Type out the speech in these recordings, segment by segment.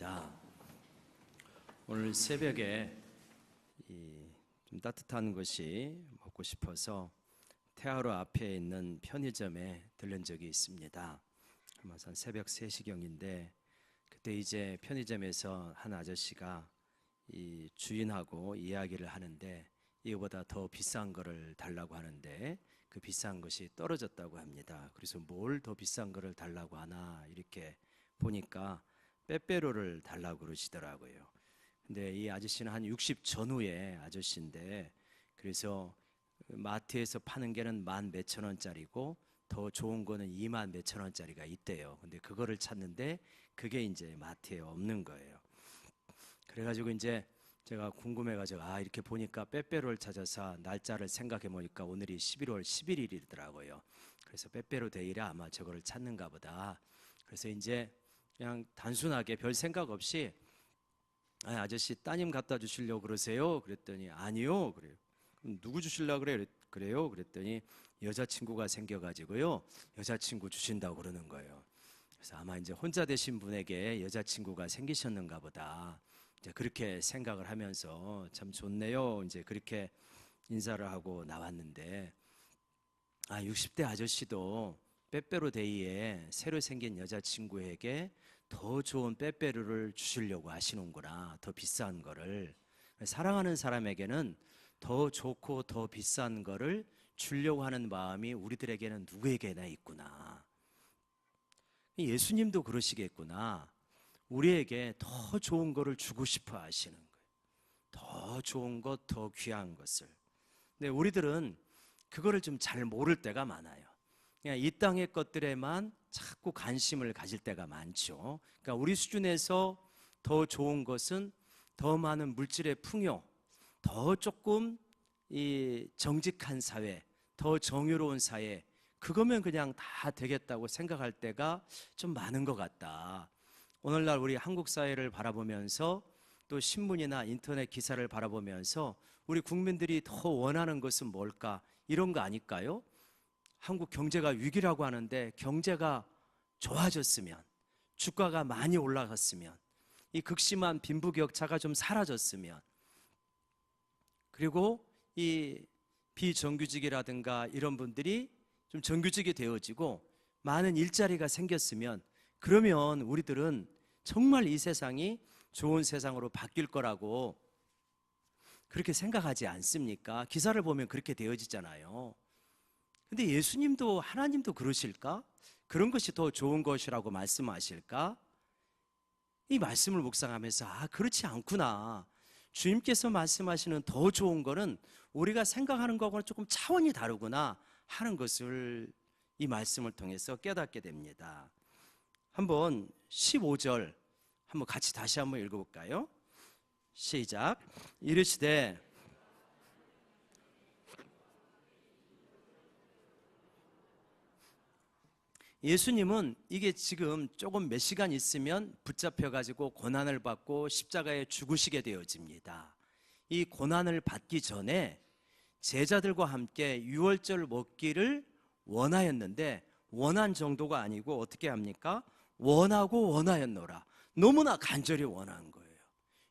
기도하겠습니다. 오늘 새벽에 좀 따뜻한 것이 먹고 싶어서 태화로 앞에 있는 편의점에 들른 적이 있습니다. 아마 한 새벽 3시경인데 그때 이제 편의점에서 한 아저씨가 이 주인하고 이야기를 하는데 이거보다 더 비싼 거를 달라고 하는데 그 비싼 것이 떨어졌다고 합니다. 그래서 뭘 더 비싼 거를 달라고 하나 이렇게 보니까 빼빼로를 달라고 그러시더라고요. 근데 이 아저씨는 한 60 전후의 아저씨인데 그래서 마트에서 파는 게는 10,000 몇천 원짜리고 더 좋은 거는 20,000 몇천 원짜리가 있대요. 근데 그거를 찾는데 그게 이제 마트에 없는 거예요. 그래가지고 이제 제가 궁금해가지고 이렇게 보니까 빼빼로를 찾아서 날짜를 생각해 보니까 오늘이 11월 11일이더라고요. 그래서 빼빼로 데이라 아마 저거를 찾는가 보다. 그래서 이제 그냥 단순하게 별 생각 없이 아저씨 따님 갖다 주시려고 그러세요? 그랬더니 아니요. 그래요. 그럼 누구 주시려고 그래요? 그랬더니 여자친구가 생겨가지고요. 여자친구 주신다고 그러는 거예요. 그래서 아마 이제 혼자 되신 분에게 여자친구가 생기셨는가 보다. 이제 그렇게 생각을 하면서 참 좋네요. 이제 그렇게 인사를 하고 나왔는데 60대 아저씨도 빼빼로 데이에 새로 생긴 여자친구에게 더 좋은 빼빼로를 주시려고 하시는구나. 더 비싼 거를. 사랑하는 사람에게는 더 좋고 더 비싼 거를 주려고 하는 마음이 우리들에게는 누구에게나 있구나. 예수님도 그러시겠구나. 우리에게 더 좋은 거를 주고 싶어 하시는 거예요. 더 좋은 것, 더 귀한 것을. 근데 우리들은 그거를 좀 잘 모를 때가 많아요. 그냥 이 땅의 것들에만 자꾸 관심을 가질 때가 많죠. 그러니까 우리 수준에서 더 좋은 것은 더 많은 물질의 풍요, 더 조금 이 정직한 사회, 더 정의로운 사회, 그거면 그냥 다 되겠다고 생각할 때가 좀 많은 것 같다. 오늘날 우리 한국 사회를 바라보면서 또 신문이나 인터넷 기사를 바라보면서 우리 국민들이 더 원하는 것은 뭘까? 이런 거 아닐까요? 한국 경제가 위기라고 하는데 경제가 좋아졌으면, 주가가 많이 올라갔으면, 이 극심한 빈부격차가 좀 사라졌으면, 그리고 이 비정규직이라든가 이런 분들이 좀 정규직이 되어지고 많은 일자리가 생겼으면, 그러면 우리들은 정말 이 세상이 좋은 세상으로 바뀔 거라고 그렇게 생각하지 않습니까? 기사를 보면 그렇게 되어지잖아요. 근데 예수님도 하나님도 그러실까? 그런 것이 더 좋은 것이라고 말씀하실까? 이 말씀을 묵상하면서 그렇지 않구나. 주님께서 말씀하시는 더 좋은 거는 우리가 생각하는 거하고는 조금 차원이 다르구나 하는 것을 이 말씀을 통해서 깨닫게 됩니다. 한번 15절 한번 같이 다시 한번 읽어볼까요? 시작. 이르시되 예수님은 이게 지금 조금 몇 시간 있으면 붙잡혀가지고 고난을 받고 십자가에 죽으시게 되어집니다. 이 고난을 받기 전에 제자들과 함께 유월절 먹기를 원하였는데 원한 정도가 아니고 어떻게 합니까? 원하고 원하였노라. 너무나 간절히 원한 거예요.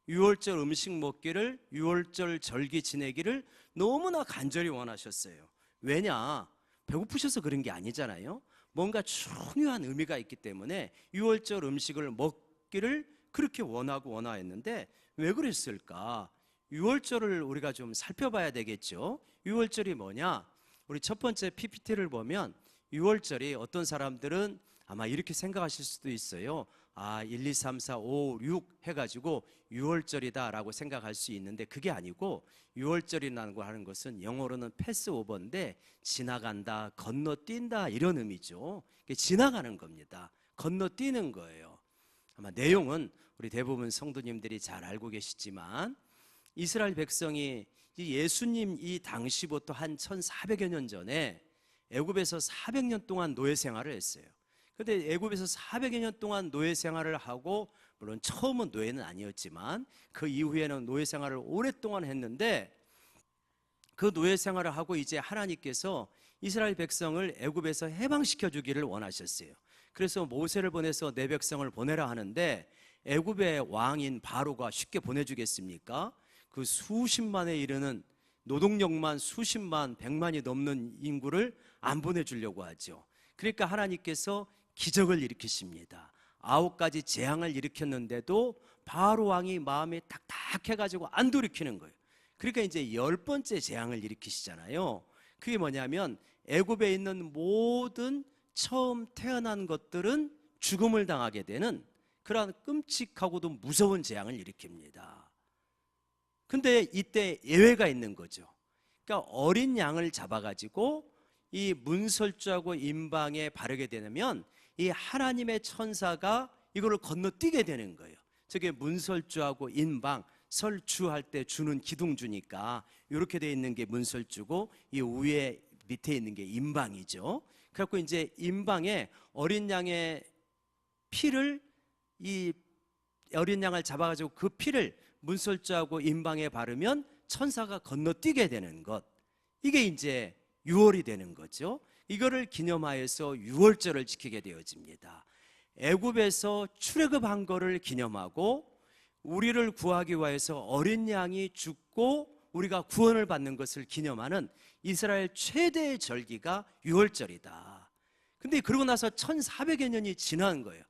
유월절 음식 먹기를, 유월절 절기 지내기를 너무나 간절히 원하셨어요. 왜냐? 배고프셔서 그런 게 아니잖아요. 뭔가 중요한 의미가 있기 때문에 유월절 음식을 먹기를 그렇게 원하고 원하였는데 왜 그랬을까? 유월절을 우리가 좀 살펴봐야 되겠죠. 유월절이 뭐냐? 우리 첫 번째 PPT를 보면 유월절이 어떤 사람들은 아마 이렇게 생각하실 수도 있어요. 1, 2, 3, 4, 5, 6 해가지고 유월절이다라고 생각할 수 있는데 그게 아니고 유월절이라는 거 하는 것은 영어로는 패스오버인데 지나간다, 건너뛴다 이런 의미죠. 지나가는 겁니다. 건너뛰는 거예요. 아마 내용은 우리 대부분 성도님들이 잘 알고 계시지만 이스라엘 백성이 예수님 이 당시부터 한 1400여 년 전에 애굽에서 400년 동안 노예 생활을 했어요. 근데 애굽에서 400여 년 동안 노예 생활을 하고 물론 처음은 노예는 아니었지만 그 이후에는 노예 생활을 오랫동안 했는데 그 노예 생활을 하고 이제 하나님께서 이스라엘 백성을 애굽에서 해방시켜 주기를 원하셨어요. 그래서 모세를 보내서 내 백성을 보내라 하는데 애굽의 왕인 바로가 쉽게 보내주겠습니까? 그 수십만에 이르는 노동력만 수십만, 백만이 넘는 인구를 안 보내주려고 하죠. 그러니까 하나님께서 기적을 일으키십니다. 9가지 재앙을 일으켰는데도 바로 왕이 마음이 딱딱해가지고 안 돌이키는 거예요. 그러니까 이제 10번째 재앙을 일으키시잖아요. 그게 뭐냐면 애굽에 있는 모든 처음 태어난 것들은 죽음을 당하게 되는 그러한 끔찍하고도 무서운 재앙을 일으킵니다. 근데 이때 예외가 있는 거죠. 그러니까 어린 양을 잡아가지고 이 문설주하고 임방에 바르게 되면 이 하나님의 천사가 이거를 건너뛰게 되는 거예요. 저게 문설주하고 인방, 설주할 때 주는 기둥주니까 이렇게 돼 있는 게 문설주고 이 위에 밑에 있는 게 인방이죠. 그래갖고 이제 인방에 어린 양의 피를, 이 어린 양을 잡아가지고 그 피를 문설주하고 인방에 바르면 천사가 건너뛰게 되는 것, 이게 이제 유월이 되는 거죠. 이거를 기념하여서 유월절을 지키게 되어집니다. 애굽에서 출애굽한 거를 기념하고 우리를 구하기 위해서 어린 양이 죽고 우리가 구원을 받는 것을 기념하는 이스라엘 최대의 절기가 유월절이다. 근데 그러고 나서 1400여 년이 지난 거예요.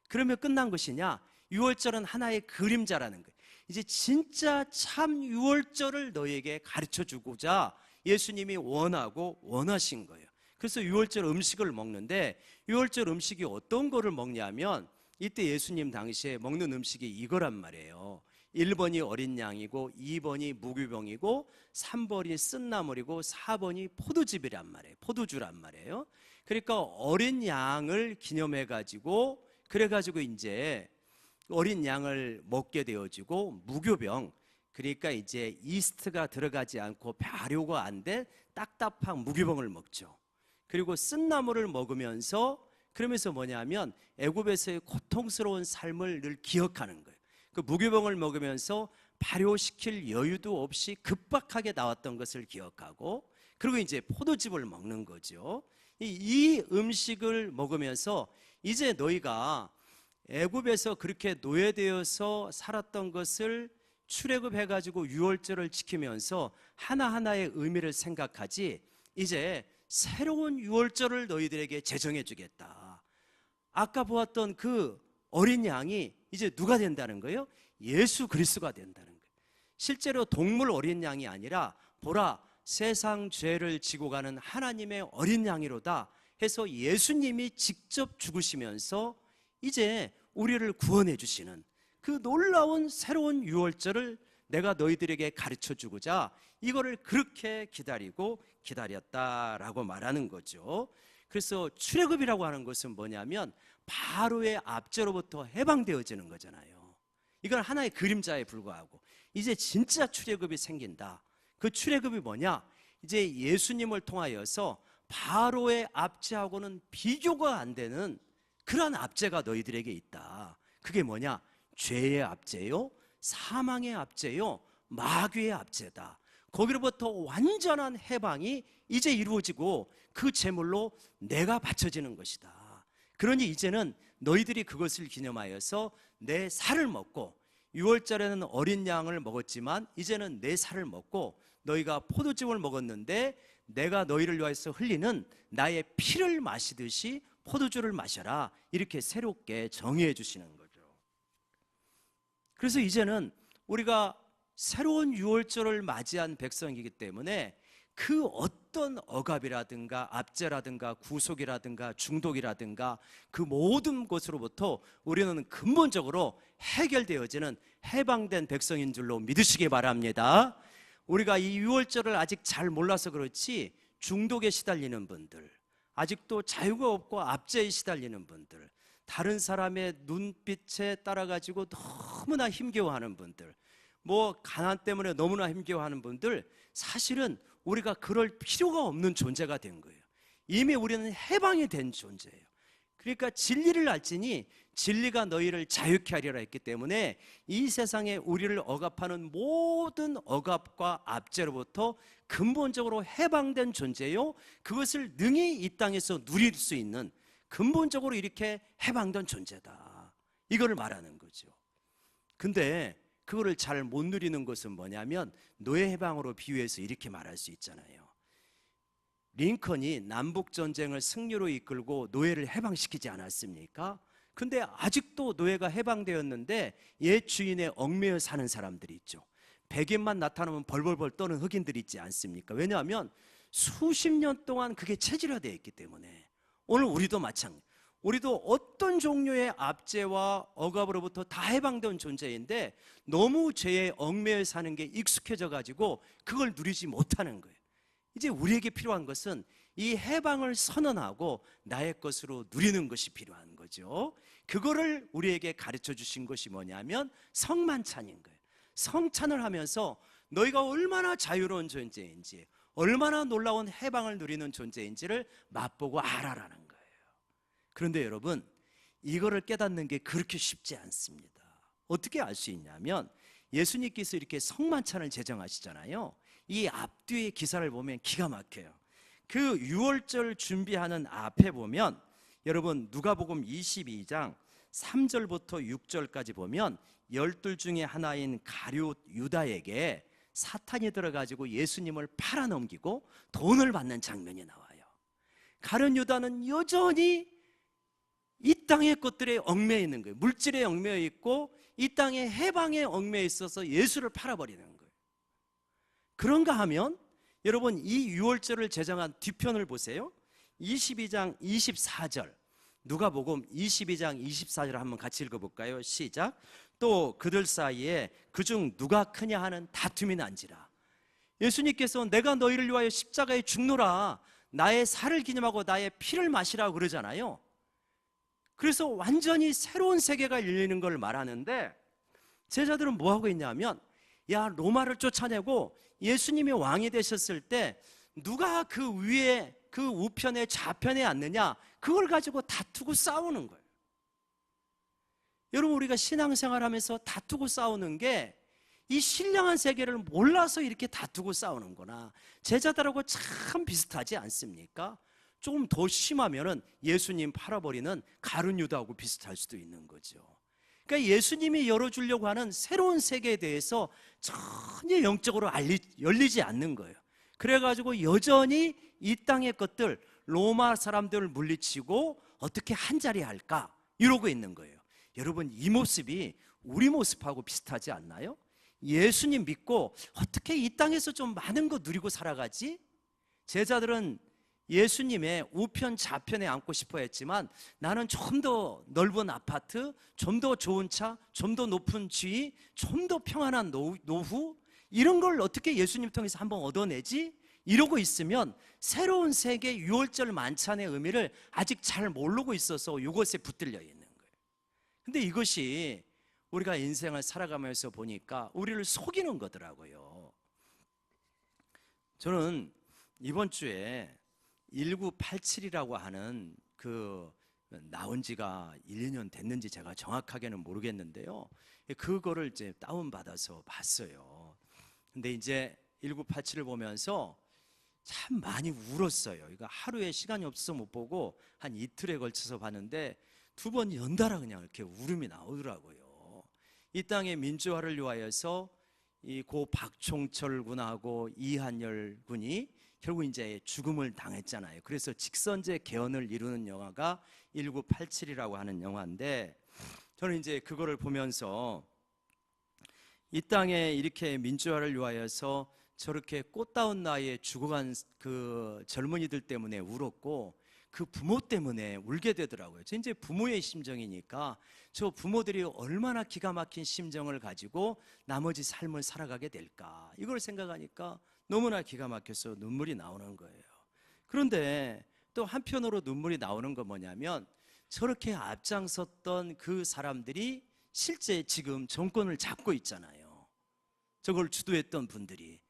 그러면 끝난 것이냐? 유월절은 하나의 그림자라는 거예요. 이제 진짜 참 유월절을 너희에게 가르쳐 주고자 예수님이 원하고 원하신 거예요. 그래서 유월절 음식을 먹는데, 유월절 음식이 어떤 거를 먹냐면 이때 예수님 당시에 먹는 음식이 이거란 말이에요. 1번이 어린 양이고 2번이 무교병이고 3번이 쓴나물이고 4번이 포도즙이란 말이에요. 포도주란 말이에요. 그러니까 어린 양을 기념해 가지고, 그래가지고 이제 어린 양을 먹게 되어지고, 무교병, 그러니까 이제 이스트가 들어가지 않고 발효가 안 된 딱딱한 무교병을 먹죠. 그리고 쓴나물을 먹으면서, 그러면서 뭐냐면 애굽에서의 고통스러운 삶을 늘 기억하는 거예요. 그 무교병을 먹으면서 발효시킬 여유도 없이 급박하게 나왔던 것을 기억하고, 그리고 이제 포도즙을 먹는 거죠. 이 음식을 먹으면서 이제 너희가 애굽에서 그렇게 노예되어서 살았던 것을 출애굽해가지고 유월절을 지키면서 하나하나의 의미를 생각하지, 이제 새로운 유월절을 너희들에게 제정해 주겠다. 아까 보았던 그 어린 양이 이제 누가 된다는 거예요? 예수 그리스도가 된다는 거예요. 실제로 동물 어린 양이 아니라 보라, 세상 죄를 지고 가는 하나님의 어린 양이로다 해서 예수님이 직접 죽으시면서 이제 우리를 구원해 주시는 그 놀라운 새로운 유월절을 내가 너희들에게 가르쳐 주고자 이거를 그렇게 기다리고 기다렸다라고 말하는 거죠. 그래서 출애굽이라고 하는 것은 뭐냐면 바로의 압제로부터 해방되어지는 거잖아요. 이건 하나의 그림자에 불과하고, 이제 진짜 출애굽이 생긴다. 그 출애굽이 뭐냐? 이제 예수님을 통하여서 바로의 압제하고는 비교가 안 되는 그러한 압제가 너희들에게 있다. 그게 뭐냐? 죄의 압제요, 사망의 압제요, 마귀의 압제다. 거기로부터 완전한 해방이 이제 이루어지고 그 제물로 내가 바쳐지는 것이다. 그러니 이제는 너희들이 그것을 기념하여서 내 살을 먹고, 6월절에는 어린 양을 먹었지만 이제는 내 살을 먹고 너희가 포도즙을 먹었는데 내가 너희를 위해서 흘리는 나의 피를 마시듯이 포도주를 마셔라, 이렇게 새롭게 정의해 주시는 거죠. 그래서 이제는 우리가 새로운 유월절을 맞이한 백성이기 때문에 그 어떤 억압이라든가 압제라든가 구속이라든가 중독이라든가 그 모든 것으로부터 우리는 근본적으로 해결되어지는 해방된 백성인 줄로 믿으시기 바랍니다. 우리가 이 유월절을 아직 잘 몰라서 그렇지 중독에 시달리는 분들, 아직도 자유가 없고 압제에 시달리는 분들, 다른 사람의 눈빛에 따라가지고 너무나 힘겨워하는 분들, 뭐 가난 때문에 너무나 힘겨워하는 분들, 사실은 우리가 그럴 필요가 없는 존재가 된 거예요. 이미 우리는 해방이 된 존재예요. 그러니까 진리를 알지니 진리가 너희를 자유케 하리라 했기 때문에 이 세상에 우리를 억압하는 모든 억압과 압제로부터 근본적으로 해방된 존재요, 그것을 능히 이 땅에서 누릴 수 있는 근본적으로 이렇게 해방된 존재다, 이걸 말하는 거죠. 근데 그거를 잘 못 누리는 것은 뭐냐면 노예 해방으로 비유해서 이렇게 말할 수 있잖아요. 링컨이 남북전쟁을 승리로 이끌고 노예를 해방시키지 않았습니까? 근데 아직도 노예가 해방되었는데 옛 주인의 얽매여 사는 사람들이 있죠. 백인만 나타나면 벌벌벌 떠는 흑인들이 있지 않습니까? 왜냐하면 수십 년 동안 그게 체질화되어 있기 때문에. 오늘 우리도 마찬가지. 우리도 어떤 종류의 압제와 억압으로부터 다 해방된 존재인데 너무 죄에 얽매여 사는 게 익숙해져 가지고 그걸 누리지 못하는 거예요. 이제 우리에게 필요한 것은 이 해방을 선언하고 나의 것으로 누리는 것이 필요한 거죠. 그거를 우리에게 가르쳐 주신 것이 뭐냐면 성만찬인 거예요. 성찬을 하면서 너희가 얼마나 자유로운 존재인지, 얼마나 놀라운 해방을 누리는 존재인지를 맛보고 알아라는 거예요. 그런데 여러분, 이거를 깨닫는 게 그렇게 쉽지 않습니다. 어떻게 알 수 있냐면 예수님께서 이렇게 성만찬을 제정하시잖아요. 이 앞뒤의 기사를 보면 기가 막혀요. 그 유월절 준비하는 앞에 보면 여러분 누가복음 22장 3절부터 6절까지 보면 12 중에 하나인 가룟 유다에게 사탄이 들어가지고 예수님을 팔아넘기고 돈을 받는 장면이 나와요. 가룟 유다는 여전히 이 땅의 것들에 얽매여 있는 거예요. 물질에 얽매여 있고 이 땅의 해방에 얽매여 있어서 예수를 팔아버리는 거예요. 그런가 하면 여러분 이 유월절을 제정한 뒤편을 보세요. 22장 24절 누가복음 22장 24절 한번 같이 읽어볼까요? 시작. 또 그들 사이에 그중 누가 크냐 하는 다툼이 난지라. 예수님께서 내가 너희를 위하여 십자가에 죽노라, 나의 살을 기념하고 나의 피를 마시라고 그러잖아요. 그래서 완전히 새로운 세계가 열리는 걸 말하는데 제자들은 뭐하고 있냐면 야, 로마를 쫓아내고 예수님이 왕이 되셨을 때 누가 그 위에 그 우편에 좌편에 앉느냐, 그걸 가지고 다투고 싸우는 거예요. 여러분, 우리가 신앙생활하면서 다투고 싸우는 게 이 신령한 세계를 몰라서 이렇게 다투고 싸우는구나. 제자들하고 참 비슷하지 않습니까? 조금 더 심하면은 예수님 팔아버리는 가룟 유다하고 비슷할 수도 있는 거죠. 그러니까 예수님이 열어주려고 하는 새로운 세계에 대해서 전혀 영적으로 열리지 않는 거예요. 그래가지고 여전히 이 땅의 것들, 로마 사람들을 물리치고 어떻게 한자리 할까 이러고 있는 거예요. 여러분, 이 모습이 우리 모습하고 비슷하지 않나요? 예수님 믿고 어떻게 이 땅에서 좀 많은 거 누리고 살아가지? 제자들은 예수님의 우편 좌편에 앉고 싶어 했지만 나는 좀 더 넓은 아파트, 좀 더 좋은 차, 좀 더 높은 지위, 좀 더 평안한 노후, 이런 걸 어떻게 예수님 통해서 한번 얻어내지? 이러고 있으면 새로운 세계 유월절 만찬의 의미를 아직 잘 모르고 있어서 이것에 붙들려 있는 거예요. 근데 이것이 우리가 인생을 살아가면서 보니까 우리를 속이는 거더라고요. 저는 이번 주에 1987이라고 하는 그 나온 지가 1, 2년 됐는지 제가 정확하게는 모르겠는데요. 그거를 이제 다운받아서 봤어요. 근데 이제 1987을 보면서 참 많이 울었어요. 이거 하루에 시간이 없어서 못 보고 한 이틀에 걸쳐서 봤는데 2번 연달아 그냥 이렇게 울음이 나오더라고요. 이 땅의 민주화를 위하여서 이 고 박총철 군하고 이한열 군이 결국 이제 죽음을 당했잖아요. 그래서 직선제 개헌을 이루는 영화가 1987이라고 하는 영화인데 저는 이제 그거를 보면서 이 땅에 이렇게 민주화를 위하여서 저렇게 꽃다운 나이에 죽어간 그 젊은이들 때문에 울었고 그 부모 때문에 울게 되더라고요. 저 이제 부모의 심정이니까 저 부모들이 얼마나 기가 막힌 심정을 가지고 나머지 삶을 살아가게 될까, 이걸 생각하니까 너무나 기가 막혀서 눈물이 나오는 거예요. 그런데 또 한편으로 눈물이 나오는 건 뭐냐면 저렇게 앞장섰던 그 사람들이 실제 지금 정권을 잡고 있잖아요. 저걸 주도했던 분들이.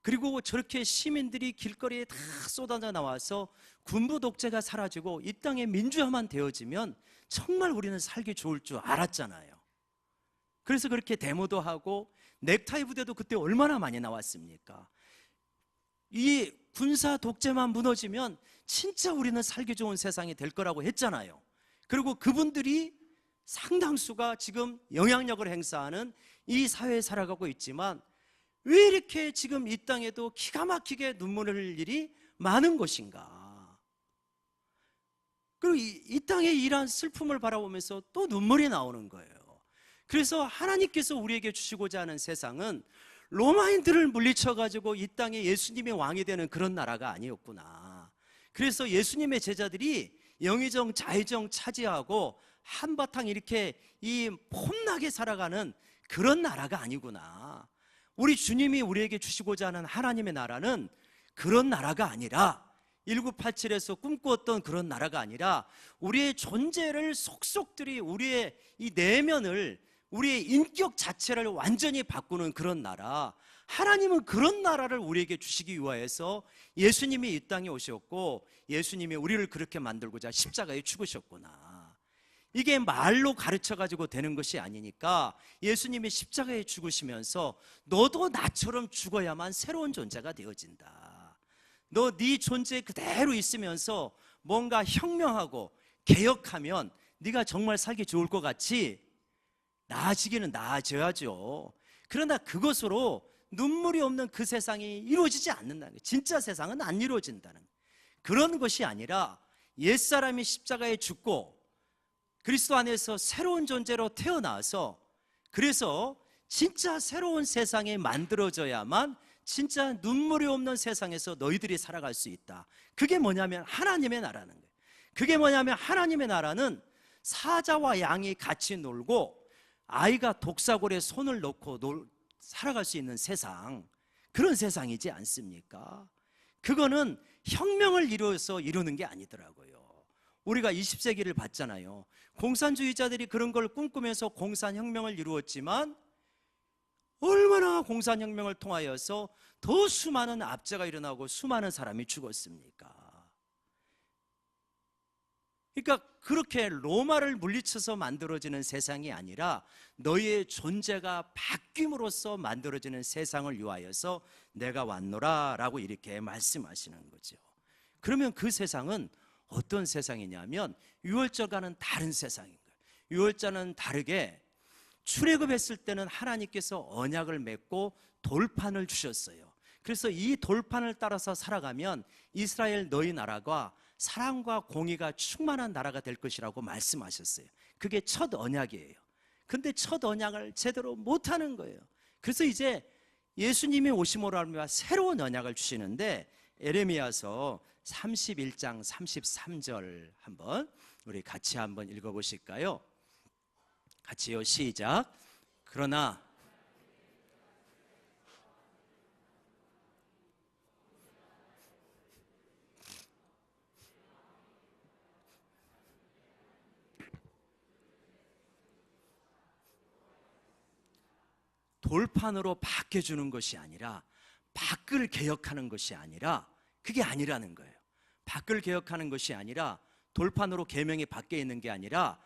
그리고 저렇게 시민들이 길거리에 다 쏟아져 나와서 군부 독재가 사라지고 이 땅에 민주화만 되어지면 정말 우리는 살기 좋을 줄 알았잖아요. 그래서 그렇게 데모도 하고 넥타이 부대도 그때 얼마나 많이 나왔습니까? 이 군사 독재만 무너지면 진짜 우리는 살기 좋은 세상이 될 거라고 했잖아요. 그리고 그분들이 상당수가 지금 영향력을 행사하는 이 사회에 살아가고 있지만 왜 이렇게 지금 이 땅에도 기가 막히게 눈물을 흘릴 일이 많은 것인가? 그리고 이 땅의 이러한 슬픔을 바라보면서 또 눈물이 나오는 거예요. 그래서 하나님께서 우리에게 주시고자 하는 세상은 로마인들을 물리쳐가지고 이 땅에 예수님이 왕이 되는 그런 나라가 아니었구나. 그래서 예수님의 제자들이 영의정 자의정 차지하고 한바탕 이렇게 이 폼나게 살아가는 그런 나라가 아니구나. 우리 주님이 우리에게 주시고자 하는 하나님의 나라는 그런 나라가 아니라 1987에서 꿈꾸었던 그런 나라가 아니라 우리의 존재를 속속들이 우리의 이 내면을 우리의 인격 자체를 완전히 바꾸는 그런 나라, 하나님은 그런 나라를 우리에게 주시기 위하여서 예수님이 이 땅에 오셨고 예수님이 우리를 그렇게 만들고자 십자가에 죽으셨구나. 이게 말로 가르쳐가지고 되는 것이 아니니까 예수님이 십자가에 죽으시면서 너도 나처럼 죽어야만 새로운 존재가 되어진다. 너 네 존재 그대로 있으면서 뭔가 혁명하고 개혁하면 네가 정말 살기 좋을 것 같이 나아지기는 나아져야죠. 그러나 그것으로 눈물이 없는 그 세상이 이루어지지 않는다는 거예요. 진짜 세상은 안 이루어진다는 거예요. 그런 것이 아니라 옛사람이 십자가에 죽고 그리스도 안에서 새로운 존재로 태어나서 그래서 진짜 새로운 세상이 만들어져야만 진짜 눈물이 없는 세상에서 너희들이 살아갈 수 있다. 그게 뭐냐면 하나님의 나라는 거예요. 그게 뭐냐면 하나님의 나라는 사자와 양이 같이 놀고 아이가 독사골에 손을 넣고 살아갈 수 있는 세상, 그런 세상이지 않습니까? 그거는 혁명을 이루어서 이루는 게 아니더라고요. 우리가 20세기를 봤잖아요. 공산주의자들이 그런 걸 꿈꾸면서 공산혁명을 이루었지만 얼마나 공산혁명을 통하여서 더 수많은 압제가 일어나고 수많은 사람이 죽었습니까? 그러니까 그렇게 로마를 물리쳐서 만들어지는 세상이 아니라 너희의 존재가 바뀜으로써 만들어지는 세상을 위하여서 내가 왔노라 라고 이렇게 말씀하시는 거죠. 그러면 그 세상은 어떤 세상이냐면 유월절과는 다른 세상인 거예요. 유월절은 다르게 출애굽했을 때는 하나님께서 언약을 맺고 돌판을 주셨어요. 그래서 이 돌판을 따라서 살아가면 이스라엘 너희 나라가 사랑과 공의가 충만한 나라가 될 것이라고 말씀하셨어요. 그게 첫 언약이에요. 근데 첫 언약을 제대로 못하는 거예요. 그래서 이제 예수님이 오심으로 하며 새로운 언약을 주시는데 에레미야서 31장 33절 한번 우리 같이 한번 읽어보실까요? 같이요, 시작. 그러나 돌판으로 바뀌어주는 것이 아니라 밖을 개혁하는 것이 아니라 그게 아니라는 거예요. 밖을 개혁하는 것이 아니라 돌판으로 계명이 바뀌어 있는 게 아니라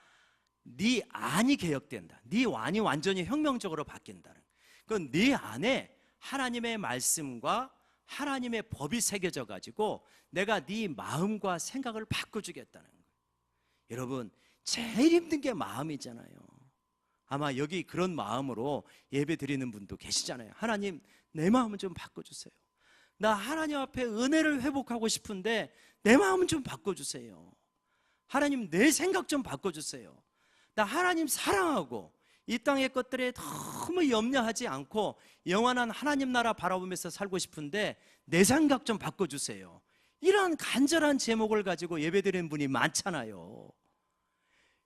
네 안이 개혁된다. 네 안이 완전히 혁명적으로 바뀐다는 거예요. 그건 네 안에 하나님의 말씀과 하나님의 법이 새겨져 가지고 내가 네 마음과 생각을 바꿔주겠다는 거예요. 여러분, 제일 힘든 게 마음이잖아요. 아마 여기 그런 마음으로 예배 드리는 분도 계시잖아요. 하나님, 내 마음을 좀 바꿔주세요. 나 하나님 앞에 은혜를 회복하고 싶은데 내 마음은 좀 바꿔주세요. 하나님, 내 생각 좀 바꿔주세요. 나 하나님 사랑하고 이 땅의 것들에 너무 염려하지 않고 영원한 하나님 나라 바라보면서 살고 싶은데 내 생각 좀 바꿔주세요. 이런 간절한 제목을 가지고 예배드리는 분이 많잖아요.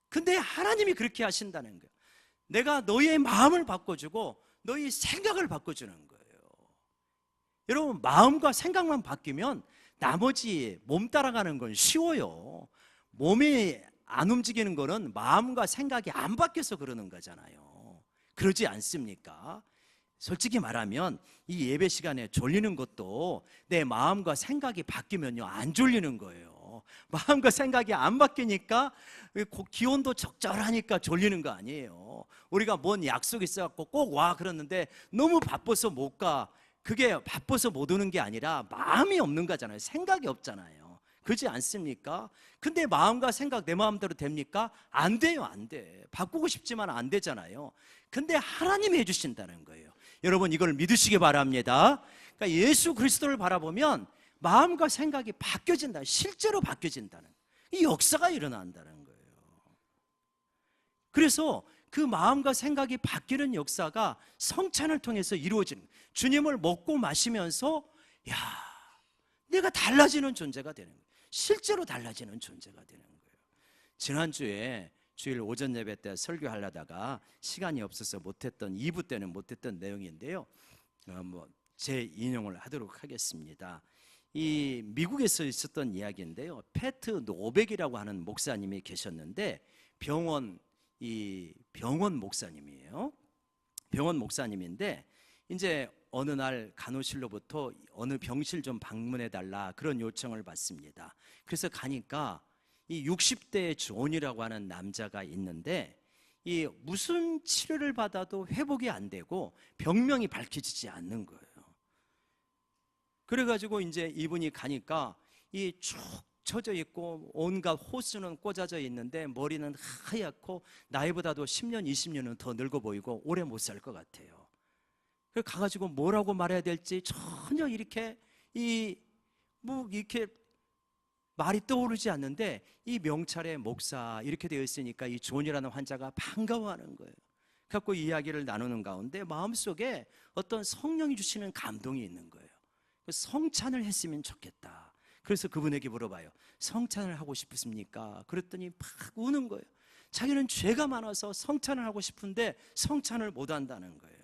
근데 하나님이 그렇게 하신다는 거예요. 내가 너희의 마음을 바꿔주고 너희 생각을 바꿔주는 거예요. 여러분, 마음과 생각만 바뀌면 나머지 몸 따라가는 건 쉬워요. 몸이 안 움직이는 거는 마음과 생각이 안 바뀌어서 그러는 거잖아요. 그러지 않습니까? 솔직히 말하면 이 예배 시간에 졸리는 것도 내 마음과 생각이 바뀌면요 안 졸리는 거예요. 마음과 생각이 안 바뀌니까 기온도 적절하니까 졸리는 거 아니에요. 우리가 뭔 약속이 있어갖고 꼭 와 그러는데 너무 바빠서 못 가. 그게 바빠서 못 오는 게 아니라 마음이 없는 거잖아요. 생각이 없잖아요. 그렇지 않습니까? 근데 마음과 생각 내 마음대로 됩니까? 안 돼요, 안 돼. 바꾸고 싶지만 안 되잖아요. 근데 하나님이 해주신다는 거예요. 여러분 이걸 믿으시기 바랍니다. 그러니까 예수 그리스도를 바라보면 마음과 생각이 바뀌어진다. 실제로 바뀌어진다는, 이 역사가 일어난다는 거예요. 그래서 그 마음과 생각이 바뀌는 역사가 성찬을 통해서 이루어지는 거예요. 주님을 먹고 마시면서 야, 내가 달라지는 존재가 되는 거예요. 실제로 달라지는 존재가 되는 거예요. 지난주에 주일 오전 예배 때 설교하려다가 시간이 없어서 못했던 2부 때는 못했던 내용인데요. 제 인용을 하도록 하겠습니다. 이 미국에서 있었던 이야기인데요. 패트 노백이라고 하는 목사님이 계셨는데 병원 목사님이에요. 병원 목사님인데 이제 어느 날 간호실로부터 어느 병실 좀 방문해 달라 그런 요청을 받습니다. 그래서 가니까 이 60대 존이라고 하는 남자가 있는데 이 무슨 치료를 받아도 회복이 안 되고 병명이 밝혀지지 않는 거예요. 그래가지고 이제 이분이 가니까 이 쭉 쳐져 있고 온갖 호스는 꽂아져 있는데 머리는 하얗고 나이보다도 10년, 20년은 더 늙어 보이고 오래 못 살 것 같아요. 그래서 가가지고 뭐라고 말해야 될지 전혀 이렇게 이렇게 말이 떠오르지 않는데 이 명찰의 목사 이렇게 되어 있으니까 이 존이라는 환자가 반가워하는 거예요. 그래서 이야기를 나누는 가운데 마음속에 어떤 성령이 주시는 감동이 있는 거예요. 성찬을 했으면 좋겠다. 그래서 그분에게 물어봐요. 성찬을 하고 싶으십니까? 그랬더니 막 우는 거예요. 자기는 죄가 많아서 성찬을 하고 싶은데 성찬을 못 한다는 거예요.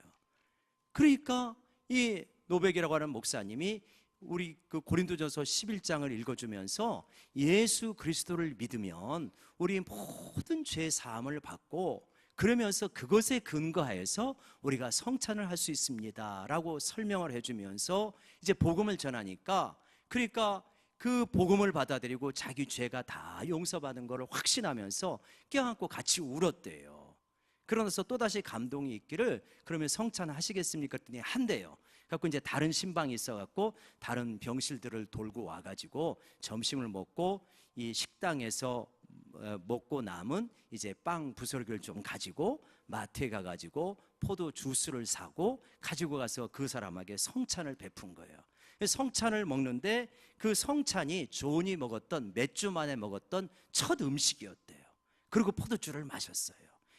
그러니까 이 노백이라고 하는 목사님이 우리 그 고린도전서 11장을 읽어주면서 예수 그리스도를 믿으면 우리 모든 죄 사함을 받고 그러면서 그것에 근거하여서 우리가 성찬을 할 수 있습니다 라고 설명을 해주면서 이제 복음을 전하니까, 그러니까 그 복음을 받아들이고 자기 죄가 다 용서받은 것을 확신하면서 껴안고 같이 울었대요. 그러면서 또다시 감동이 있기를 그러면 성찬 하시겠습니까? 그랬더니 한대요. 그래서 이제 다른 신방이 있어갖고 다른 병실들을 돌고 와가지고 점심을 먹고 이 식당에서 먹고 남은 이제 빵 부스러기를 좀 가지고 마트에 가가지고 포도 주스를 사고 가지고 가서 그 사람에게 성찬을 베푼 거예요. 성찬을 먹는데 그 성찬이 존이 먹었던 몇 주 만에 먹었던 첫 음식이었대요. 그리고 포도주를 마셨어요.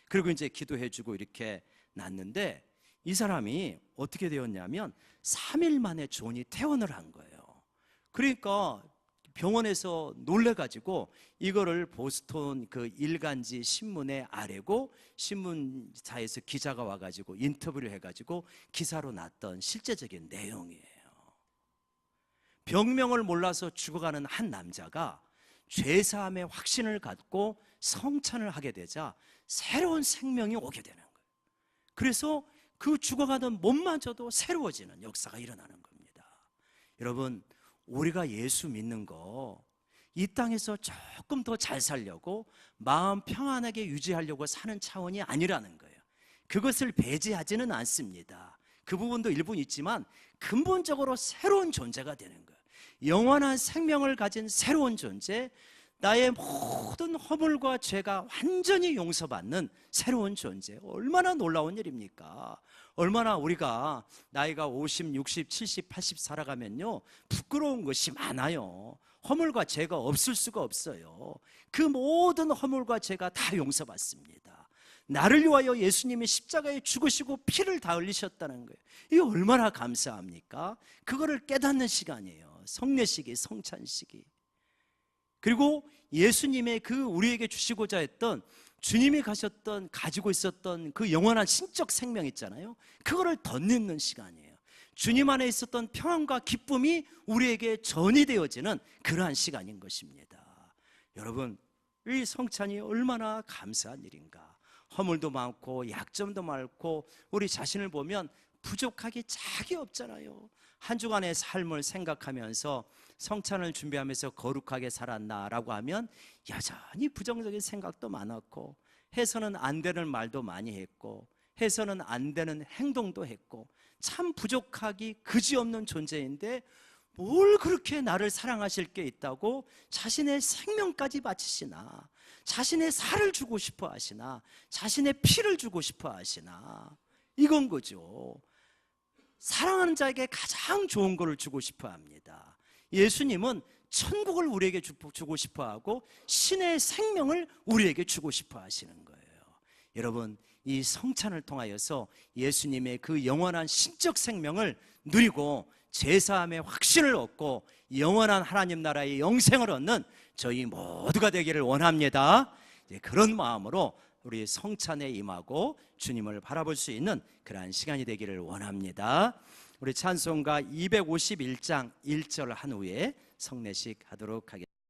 그리고 이제 기도해주고 이렇게 났는데 이 사람이 어떻게 되었냐면 3일 만에 존이 퇴원을 한 거예요. 그러니까 병원에서 놀래가지고 이거를 보스턴 그 일간지 신문에 아래고 신문사에서 기자가 와가지고 인터뷰를 해가지고 기사로 났던 실제적인 내용이에요. 병명을 몰라서 죽어가는 한 남자가 죄사함의 확신을 갖고 성찬을 하게 되자 새로운 생명이 오게 되는 거예요. 그래서 그 죽어가던 몸마저도 새로워지는 역사가 일어나는 겁니다. 여러분, 우리가 예수 믿는 거 이 땅에서 조금 더 잘 살려고 마음 평안하게 유지하려고 사는 차원이 아니라는 거예요. 그것을 배제하지는 않습니다. 그 부분도 일부 있지만 근본적으로 새로운 존재가 되는 거예요. 영원한 생명을 가진 새로운 존재, 나의 모든 허물과 죄가 완전히 용서받는 새로운 존재. 얼마나 놀라운 일입니까? 얼마나 우리가 나이가 50, 60, 70, 80 살아가면요 부끄러운 것이 많아요. 허물과 죄가 없을 수가 없어요. 그 모든 허물과 죄가 다 용서받습니다. 나를 위하여 예수님이 십자가에 죽으시고 피를 다 흘리셨다는 거예요. 이게 얼마나 감사합니까? 그거를 깨닫는 시간이에요. 성례식이, 성찬식이. 그리고 예수님의 그 우리에게 주시고자 했던, 주님이 가지고 있었던 그 영원한 신적 생명 있잖아요. 그거를 덧입는 시간이에요. 주님 안에 있었던 평안과 기쁨이 우리에게 전이되어지는 그러한 시간인 것입니다. 여러분, 이 성찬이 얼마나 감사한 일인가. 허물도 많고 약점도 많고 우리 자신을 보면 부족하기 짝이 없잖아요. 한 주간의 삶을 생각하면서 성찬을 준비하면서 거룩하게 살았나라고 하면 여전히 부정적인 생각도 많았고 해서는 안 되는 말도 많이 했고 해서는 안 되는 행동도 했고 참 부족하기 그지없는 존재인데 뭘 그렇게 나를 사랑하실 게 있다고 자신의 생명까지 바치시나, 자신의 살을 주고 싶어 하시나, 자신의 피를 주고 싶어 하시나, 이건 거죠. 사랑하는 자에게 가장 좋은 것을 주고 싶어 합니다. 예수님은 천국을 우리에게 주고 싶어 하고 신의 생명을 우리에게 주고 싶어 하시는 거예요. 여러분, 이 성찬을 통하여서 예수님의 그 영원한 신적 생명을 누리고 제사함의 확신을 얻고 영원한 하나님 나라의 영생을 얻는 저희 모두가 되기를 원합니다. 그런 마음으로 우리 성찬에 임하고 주님을 바라볼 수 있는 그러한 시간이 되기를 원합니다. 우리 찬송가 251장 1절 한 후에 성례식 하도록 하겠습니다.